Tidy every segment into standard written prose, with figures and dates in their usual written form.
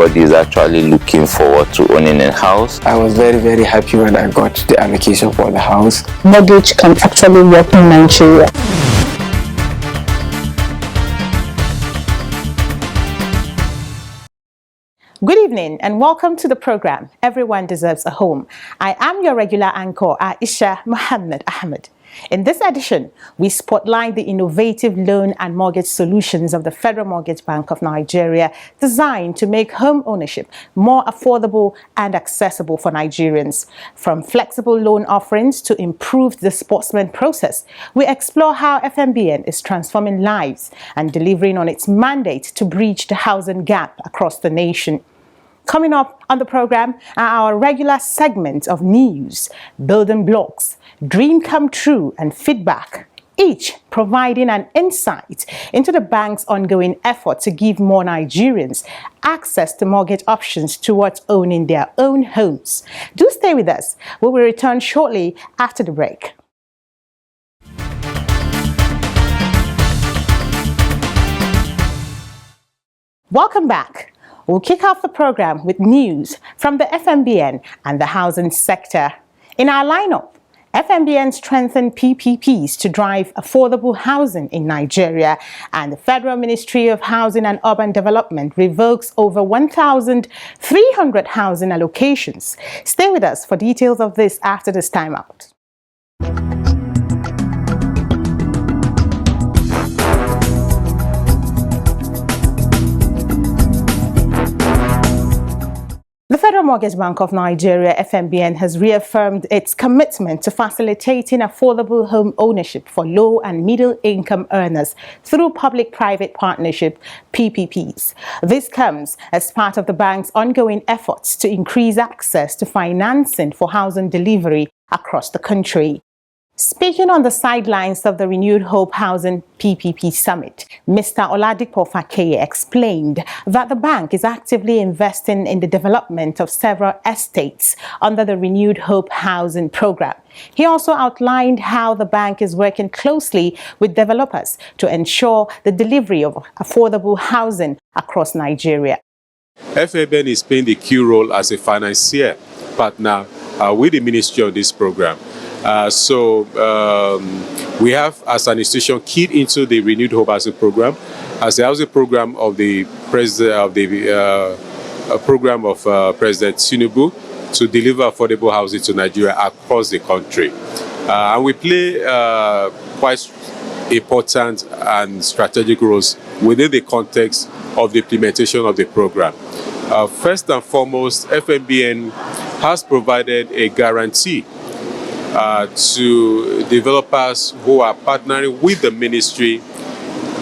everybody is actually looking forward to owning a house. I was very, very happy when I got the allocation for the house. Mortgage can actually work in Nigeria. Good evening and welcome to the program, Everyone Deserves a Home. I am your regular anchor, Aisha Muhammad Ahmed. In this edition, we spotlight the innovative loan and mortgage solutions of the Federal Mortgage Bank of Nigeria, designed to make home ownership more affordable and accessible for Nigerians. From flexible loan offerings to improved disbursement process, we explore how FMBN is transforming lives and delivering on its mandate to bridge the housing gap across the nation. Coming up on the program are our regular segments of news, building blocks, dream come true, and feedback, each providing an insight into the bank's ongoing effort to give more Nigerians access to mortgage options towards owning their own homes. Do stay with us. We will return shortly after the break. Welcome back. We'll kick off the program with news from the FMBN and the housing sector. In our lineup, FMBN strengthened PPPs to drive affordable housing in Nigeria, and the Federal Ministry of Housing and Urban Development revokes over 1,300 housing allocations. Stay with us for details of this after this timeout. The Federal Mortgage Bank of Nigeria, FMBN, has reaffirmed its commitment to facilitating affordable home ownership for low and middle income earners through public-private partnership PPPs. This comes as part of the bank's ongoing efforts to increase access to financing for housing delivery across the country. Speaking on the sidelines of the Renewed Hope Housing PPP Summit, Mr. Oladipo Fakeye explained that the bank is actively investing in the development of several estates under the Renewed Hope Housing program. He also outlined how the bank is working closely with developers to ensure the delivery of affordable housing across Nigeria. FMBN is playing the key role as a financier partner with the ministry of this program. We have, as an institution, keyed into the Renewed Hope Housing Program as the housing program of the president of the program of President Tinubu to deliver affordable housing to Nigeria across the country, and we play quite important and strategic roles within the context of the implementation of the program. First and foremost, FMBN has provided a guarantee to developers who are partnering with the ministry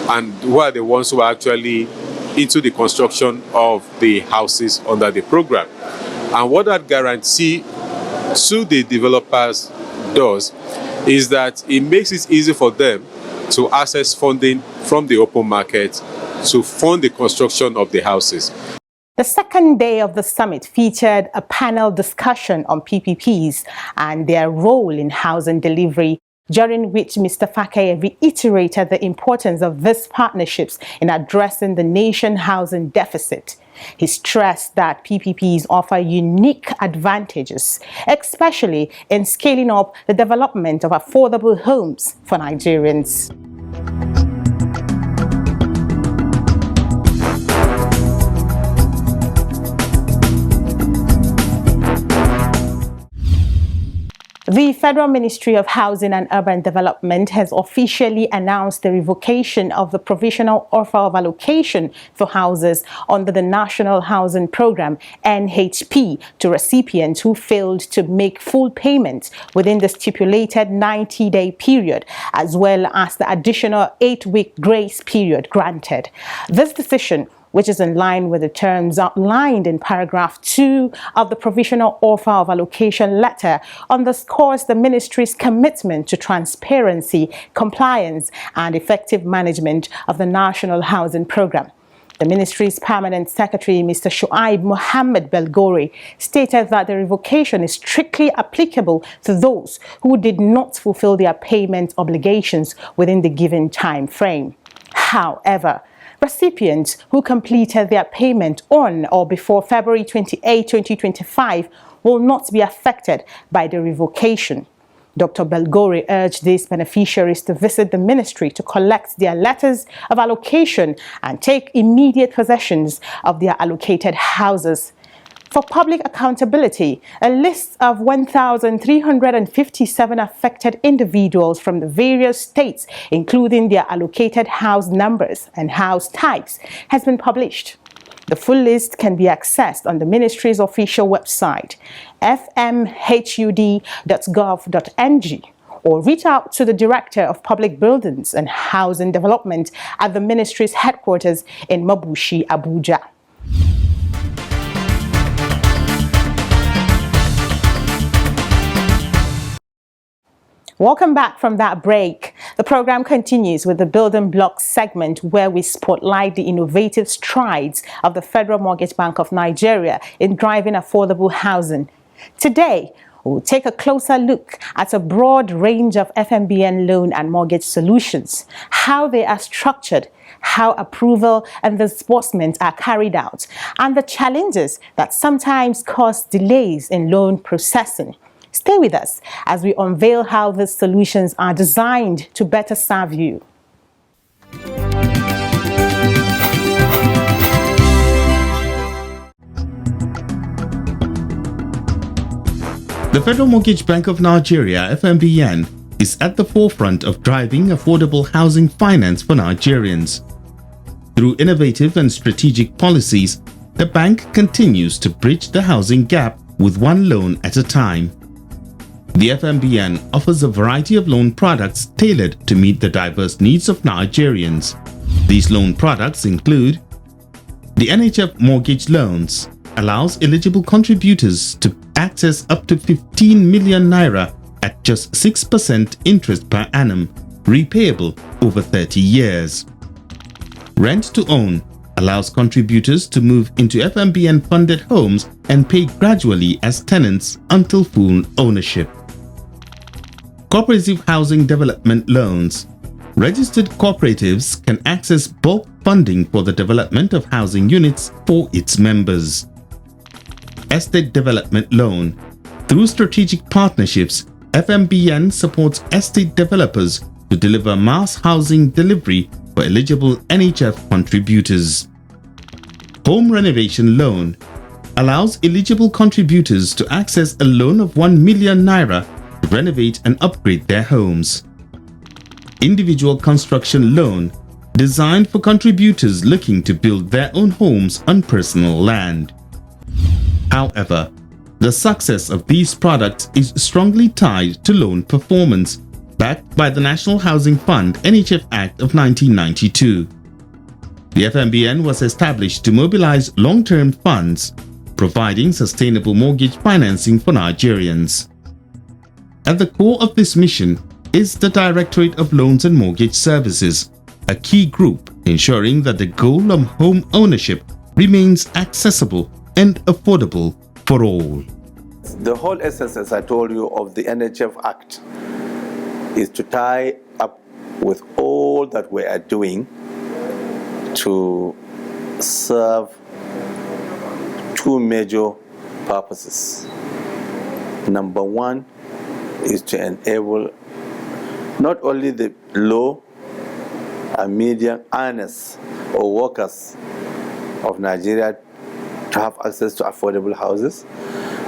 and who are the ones who are actually into the construction of the houses under the program. And what that guarantee to the developers does is that it makes it easy for them to access funding from the open market to fund the construction of the houses. The second day of the summit featured a panel discussion on PPPs and their role in housing delivery, during which Mr. Fakeye reiterated the importance of these partnerships in addressing the nation's housing deficit. He stressed that PPPs offer unique advantages, especially in scaling up the development of affordable homes for Nigerians. The Federal Ministry of Housing and Urban Development has officially announced the revocation of the provisional offer of allocation for houses under the National Housing Program, NHP, to recipients who failed to make full payments within the stipulated 90-day period, as well as the additional 8-week grace period granted. This decision, which is in line with the terms outlined in paragraph 2 of the provisional offer of allocation letter, underscores the ministry's commitment to transparency, compliance, and effective management of the National Housing Program. The ministry's permanent secretary, Mr. Shuaib Mohammed Belgori, stated that the revocation is strictly applicable to those who did not fulfill their payment obligations within the given time frame. However, Recipients who completed their payment on or before February 28, 2025 will not be affected by the revocation. Dr. Belgore urged these beneficiaries to visit the ministry to collect their letters of allocation and take immediate possession of their allocated houses. For public accountability, a list of 1,357 affected individuals from the various states, including their allocated house numbers and house types, has been published. The full list can be accessed on the ministry's official website, fmhud.gov.ng, or reach out to the Director of Public Buildings and Housing Development at the ministry's headquarters in Mabushi, Abuja. Welcome back from that break. The program continues with the Building Blocks segment, where we spotlight the innovative strides of the Federal Mortgage Bank of Nigeria in driving affordable housing. Today, we'll take a closer look at a broad range of FMBN loan and mortgage solutions, how they are structured, how approval and disbursement are carried out, and the challenges that sometimes cause delays in loan processing. Stay with us as we unveil how these solutions are designed to better serve you. The Federal Mortgage Bank of Nigeria, FMBN, is at the forefront of driving affordable housing finance for Nigerians. Through innovative and strategic policies, the bank continues to bridge the housing gap with one loan at a time. The FMBN offers a variety of loan products tailored to meet the diverse needs of Nigerians. These loan products include the NHF mortgage loans, allows eligible contributors to access up to 15 million naira at just 6% interest per annum, repayable over 30 years. Rent to own allows contributors to move into FMBN funded homes and pay gradually as tenants until full ownership. Cooperative housing development loans. Registered cooperatives can access bulk funding for the development of housing units for its members. Estate development loan. Through strategic partnerships, FMBN supports estate developers to deliver mass housing delivery for eligible NHF contributors. Home renovation loan allows eligible contributors to access a loan of 1 million naira to renovate and upgrade their homes. Individual construction loan designed for contributors looking to build their own homes on personal land. However, the success of these products is strongly tied to loan performance, backed by the National Housing Fund NHF Act of 1992. The FMBN was established to mobilize long-term funds, providing sustainable mortgage financing for Nigerians. At the core of this mission is the Directorate of Loans and Mortgage Services, a key group ensuring that the goal of home ownership remains accessible and affordable for all. The whole essence, as I told you, of the NHF Act is to tie up with all that we are doing to serve two major purposes. Number one is to enable not only the low and medium earners or workers of Nigeria to have access to affordable houses,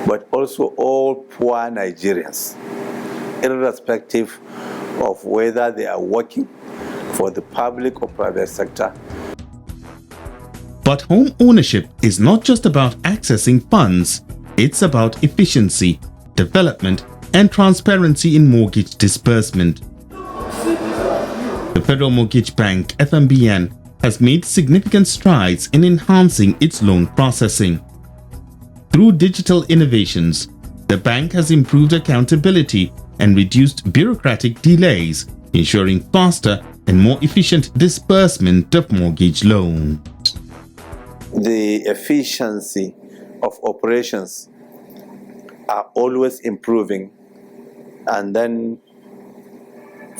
but also all poor Nigerians, irrespective of whether they are working for the public or private sector. But home ownership is not just about accessing funds, it's about efficiency, development, and transparency in mortgage disbursement. The Federal Mortgage Bank, FMBN, has made significant strides in enhancing its loan processing. Through digital innovations, the bank has improved accountability and reduced bureaucratic delays, ensuring faster and more efficient disbursement of mortgage loans. The efficiency of operations are always improving, and then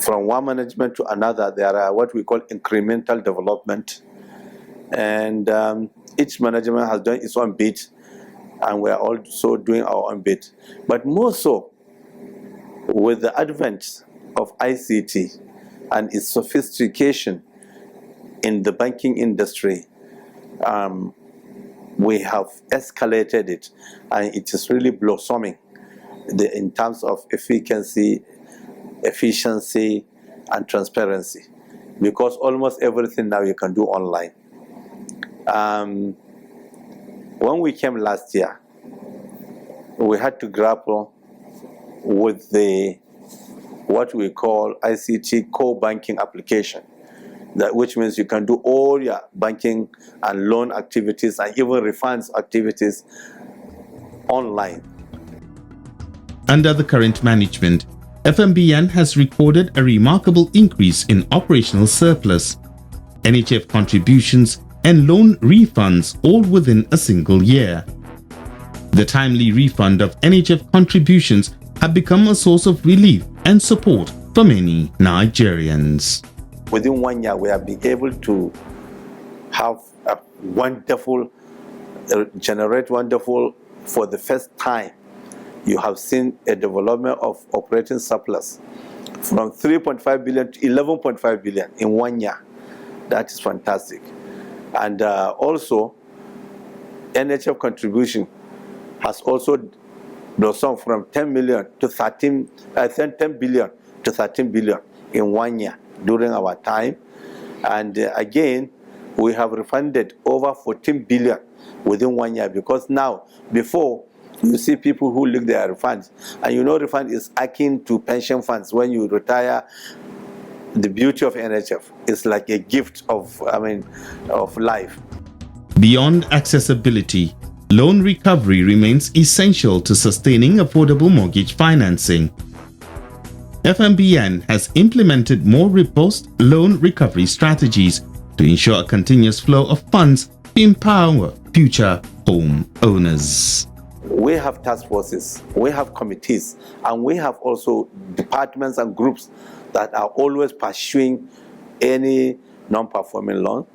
from one management to another there are what we call incremental development And each management has done its own bit, and we are also doing our own bit. But more so, with the advent of ICT and its sophistication in the banking industry, we have escalated it, and it is really blossoming in terms of efficiency, and transparency, because almost everything now you can do online. When we came last year, we had to grapple with what we call ICT core banking application, which means you can do all your banking and loan activities and even refunds activities online. Under the current management, FMBN has recorded a remarkable increase in operational surplus, NHF contributions and loan refunds all within a single year. The timely refund of NHF contributions have become a source of relief and support for many Nigerians. Within 1 year, we have been able to have a wonderful, for the first time, you have seen a development of operating surplus from 3.5 billion to 11.5 billion in 1 year. That is fantastic. And also, NHF contribution has also blossomed from 10 billion to 13 billion in 1 year during our time. And again, we have refunded over 14 billion within 1 year, because now, before, you see people who leak their refunds, and you know refund is akin to pension funds. When you retire, the beauty of NHF is like a gift of life. Beyond accessibility, loan recovery remains essential to sustaining affordable mortgage financing. FMBN has implemented more robust loan recovery strategies to ensure a continuous flow of funds to empower future home owners. We have task forces, we have committees, and we have also departments and groups that are always pursuing any non-performing loan,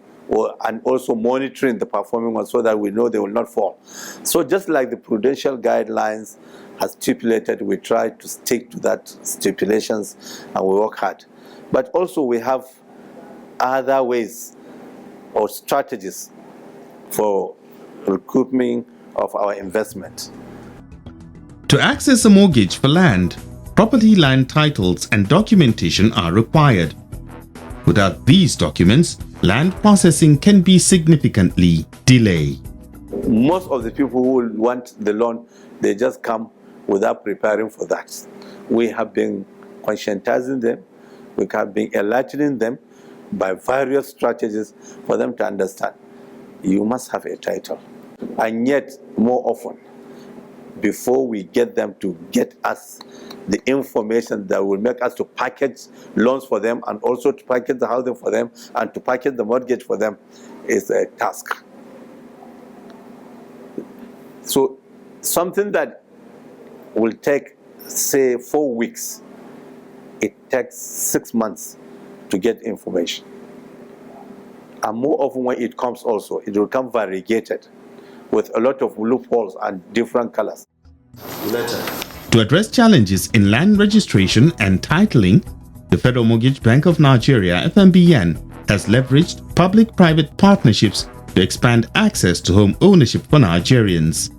and also monitoring the performing ones so that we know they will not fall. So just like the prudential guidelines has stipulated, we try to stick to that stipulations and we work hard. But also we have other ways or strategies for recouping of our investment. To access a mortgage for land, property line titles and documentation are required. Without these documents, land processing can be significantly delayed. Most of the people who want the loan, they just come without preparing for that. We have been conscientizing them, we have been enlightening them by various strategies for them to understand. You must have a title. And yet, more often, before we get them to get us the information that will make us to package loans for them, and also to package the housing for them, and to package the mortgage for them, is a task. So something that will take, say, 4 weeks, it takes 6 months to get information. And more often when it comes also, it will come variegated with a lot of loopholes and different colors. To address challenges in land registration and titling, the Federal Mortgage Bank of Nigeria, FMBN, has leveraged public-private partnerships to expand access to home ownership for Nigerians.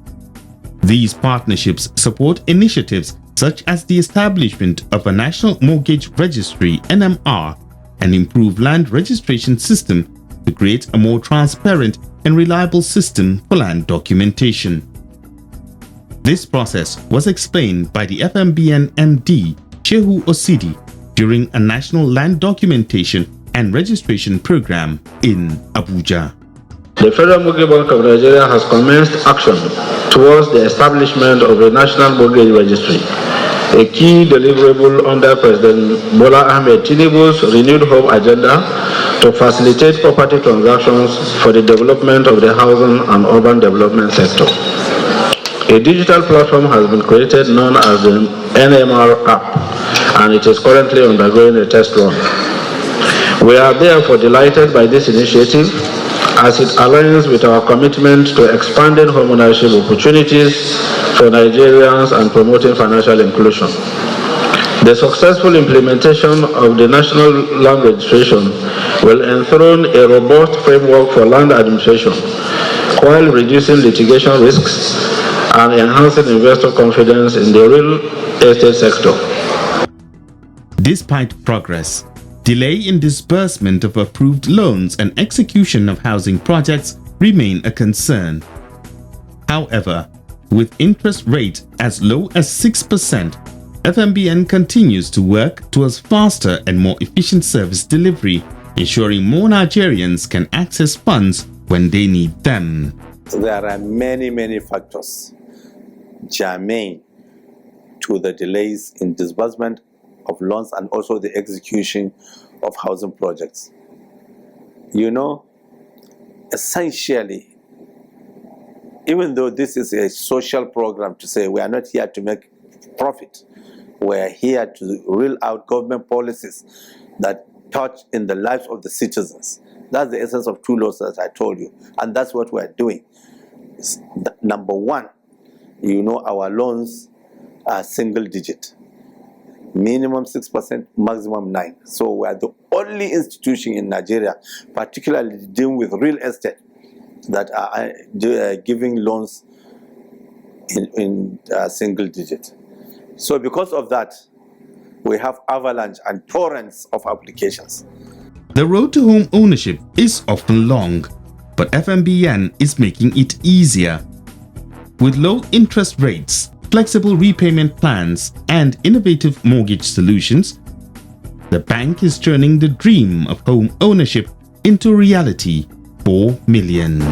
These partnerships support initiatives such as the establishment of a National Mortgage Registry (NMR) and improve land registration system to create a more transparent and reliable system for land documentation. This process was explained by the FMBN MD, Shehu Osidi, during a national land documentation and registration program in Abuja. The Federal Mortgage Bank of Nigeria has commenced action towards the establishment of a National Mortgage Registry, a key deliverable under President Bola Ahmed Tinubu's renewed hope agenda to facilitate property transactions for the development of the housing and urban development sector. A digital platform has been created known as the NMR app, and it is currently undergoing a test run. We are therefore delighted by this initiative as it aligns with our commitment to expanding homeownership opportunities for Nigerians and promoting financial inclusion. The successful implementation of the National Land Registration will enthrone a robust framework for land administration while reducing litigation risks and enhancing investor confidence in the real estate sector. Despite progress, delay in disbursement of approved loans and execution of housing projects remain a concern. However, with interest rates as low as 6%, FMBN continues to work towards faster and more efficient service delivery, ensuring more Nigerians can access funds when they need them. There are many factors germane to the delays in disbursement of loans and also the execution of housing projects. You know, essentially, even though this is a social program to say we are not here to make profit, we are here to reel out government policies that touch in the lives of the citizens. That's the essence of two laws that I told you, and that's what we are doing. Number one, you know, our loans are single digit, minimum 6%, maximum 9%. So we are the only institution in Nigeria, particularly dealing with real estate, that are giving loans in single digit. So because of that, we have avalanche and torrents of applications. The road to home ownership is often long, but FMBN is making it easier. With low interest rates, flexible repayment plans, and innovative mortgage solutions, the bank is turning the dream of home ownership into reality for millions.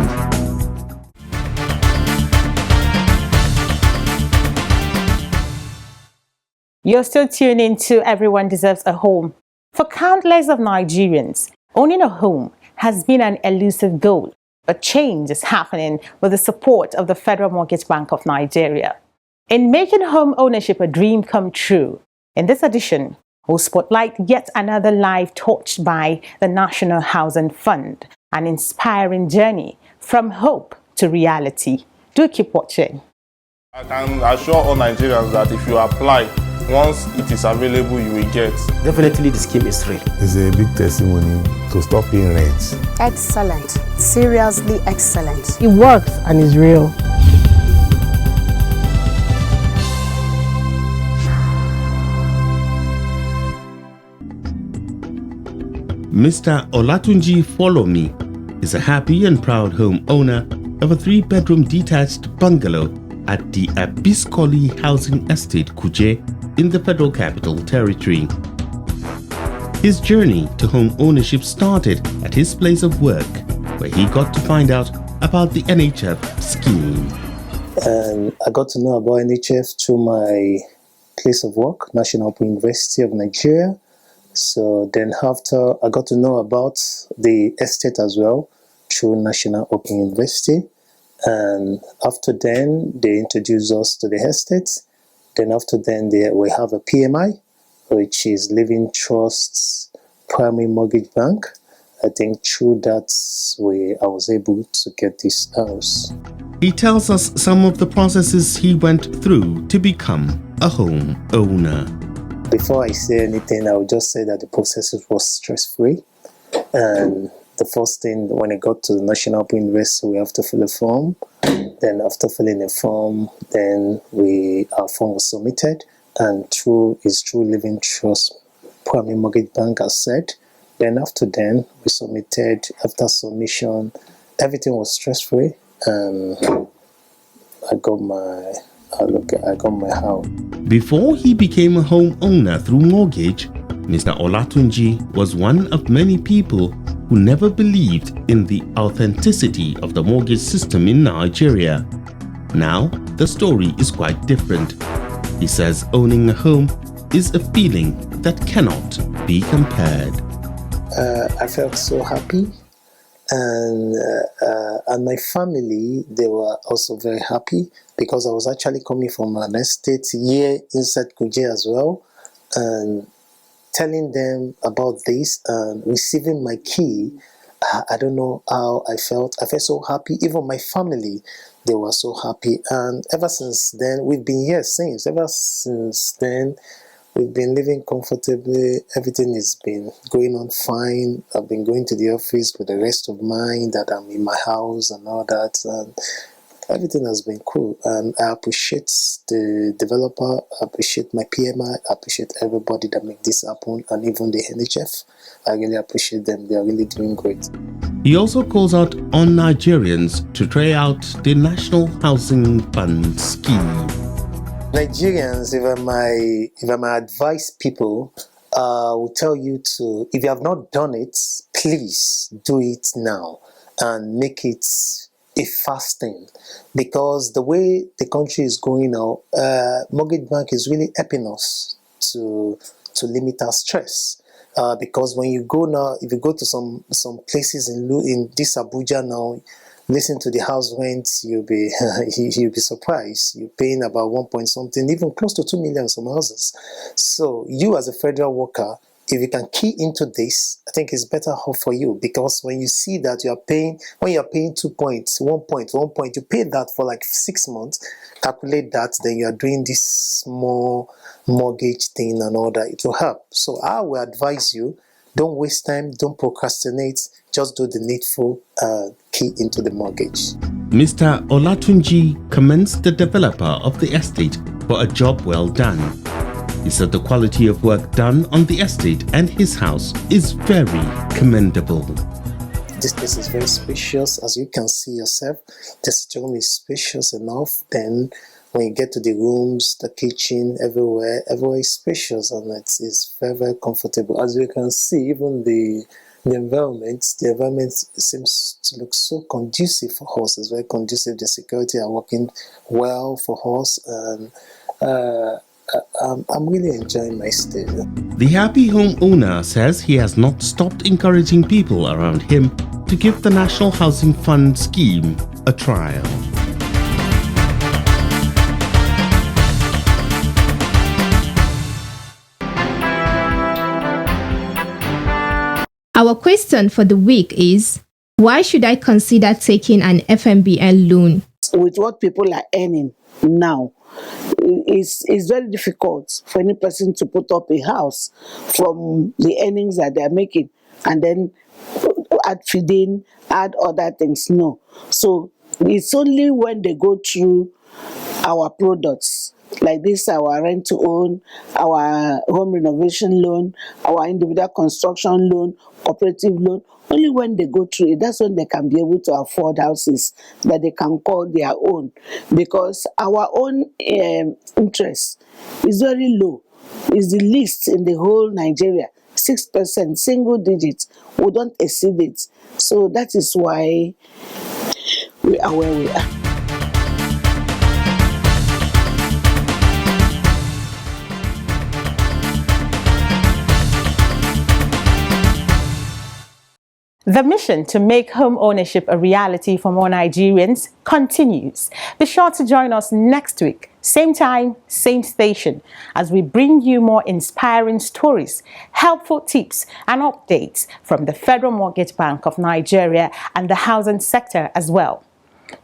You're still tuning to Everyone Deserves a Home. For countless of Nigerians, owning a home has been an elusive goal, but change is happening with the support of the Federal Mortgage Bank of Nigeria. In making home ownership a dream come true, in this edition, we'll spotlight yet another life touched by the National Housing Fund, an inspiring journey from hope to reality. Do keep watching. I can assure all Nigerians that if you apply, once it is available, you will get. Definitely the scheme is real. It's a big testimony to stop paying rent. Excellent. Seriously excellent. It works and is real. Mr. Olatunji Folomi is a happy and proud homeowner of a 3-bedroom detached bungalow at the Abiskoli Housing Estate, Kuje, in the Federal Capital Territory. His journey to home ownership started at his place of work, where he got to find out about the NHF scheme. And I got to know about NHF through my place of work, National Open University of Nigeria. So then after, I got to know about the estate as well through National Open University. And after then, they introduced us to the estate. Then after then, we have a PMI, which is Living Trust's Primary Mortgage Bank. I think through that way, I was able to get this house. He tells us some of the processes he went through to become a home owner. Before I say anything, I would just say that the process was stress-free. And the first thing, when I got to the National Open University, we have to fill a form. Then after filling a form, then our form was submitted. And through Living Trust Primary Mortgage Bank, as said. Then after then, we submitted. After submission, everything was stress-free. I got my house. Before he became a homeowner through mortgage, Mr. Olatunji was one of many people who never believed in the authenticity of the mortgage system in Nigeria. Now, the story is quite different. He says owning a home is a feeling that cannot be compared. I felt so happy, and my family, they were also very happy, because I was actually coming from an estate here inside Kuje as well, and telling them about this and receiving my key, I don't know how I felt. I felt so happy. Even my family, they were so happy. And ever since then, we've been here since. Ever since then, we've been living comfortably. Everything has been going on fine. I've been going to the office with the rest of mine, that I'm in my house and all that. And everything has been cool. And I appreciate the developer, I appreciate my PMI, I appreciate everybody that make this happen, and even the NHF. I really appreciate them. They are really doing great. He also calls out on Nigerians to try out the National Housing Fund scheme. Nigerians, if I may advise people, will tell you to, if you have not done it, please do it now and make it a fast thing, because the way the country is going now, mortgage bank is really helping us to limit our stress. Because when you go now, if you go to some places in this Abuja now, listen to the house rent, you'll be you'll be surprised. You're paying about 1 point something, even close to 2 million some houses. So you as a federal worker, if you can key into this, I think it's better for you, because when you see that you are paying, when you are paying 2 points, 1 point, you pay that for like 6 months, calculate that, then you are doing this small mortgage thing and all that, it will help. So I will advise you, don't waste time, don't procrastinate, just do the needful, key into the mortgage. Mr. Olatunji commends the developer of the estate for a job well done. He said the quality of work done on the estate and his house is very commendable. This place is very spacious, as you can see yourself. This room is spacious enough. Then when you get to the rooms, the kitchen, everywhere is spacious, and it's very, very comfortable. As you can see, even the environment seems to look so conducive for us. It's very conducive. The security are working well for us, and I'm really enjoying my stay. The happy homeowner says he has not stopped encouraging people around him to give the National Housing Fund scheme a trial. Our question for the week is, why should I consider taking an FMBN loan? With what people are earning now, it's very difficult for any person to put up a house from the earnings that they're making and then add feeding, add other things. No. So it's only when they go through our products, like this, our rent to own, our home renovation loan, our individual construction loan, cooperative loan, only when they go through it, that's when they can be able to afford houses that they can call their own. Because our own interest is very low. It's the least in the whole Nigeria. 6%, single digits. We don't exceed it. So that is why we are where we are. The mission to make home ownership a reality for more Nigerians continues. Be sure to join us next week, same time, same station, as we bring you more inspiring stories, helpful tips and updates from the Federal Mortgage Bank of Nigeria and the housing sector as well.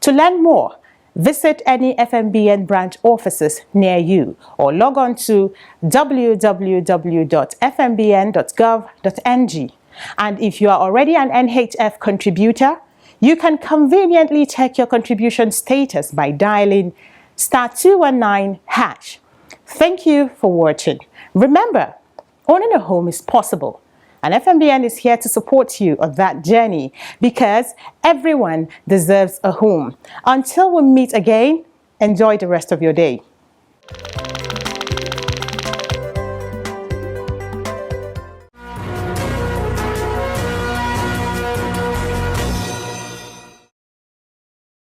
To learn more, visit any FMBN branch offices near you or log on to www.fmbn.gov.ng. And if you are already an NHF contributor, you can conveniently check your contribution status by dialing *219#. Thank you for watching. Remember, owning a home is possible, and FMBN is here to support you on that journey, because everyone deserves a home. Until we meet again, enjoy the rest of your day.